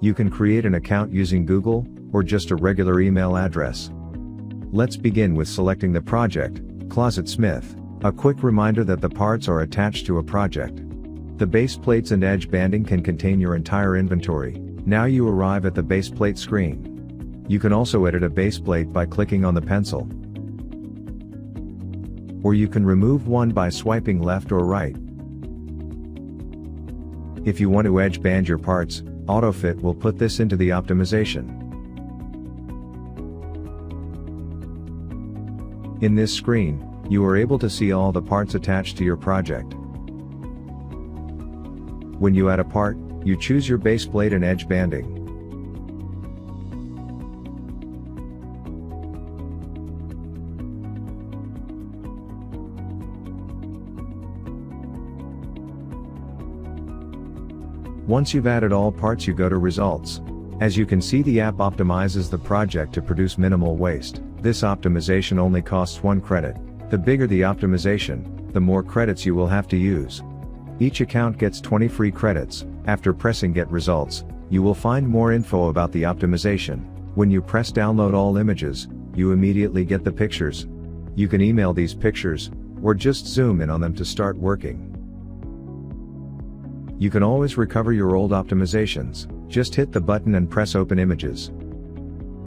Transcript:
You can create an account using Google, or just a regular email address. Let's begin with selecting the project, Closet Smith. A quick reminder that the parts are attached to a project. The base plates and edge banding can contain your entire inventory. Now you arrive at the base plate screen. You can also edit a base plate by clicking on the pencil. Or you can remove one by swiping left or right. If you want to edge band your parts, AutoFit will put this into the optimization. In this screen, you are able to see all the parts attached to your project. When you add a part, you choose your base plate and edge banding. Once you've added all parts, you go to Results. As you can see, the app optimizes the project to produce minimal waste. This optimization only costs 1 credit. The bigger the optimization, the more credits you will have to use. Each account gets 20 free credits. After pressing Get Results, you will find more info about the optimization. When you press Download all images, you immediately get the pictures. You can email these pictures, or just zoom in on them to start working. You can always recover your old optimizations. Just hit the button and press Open Images.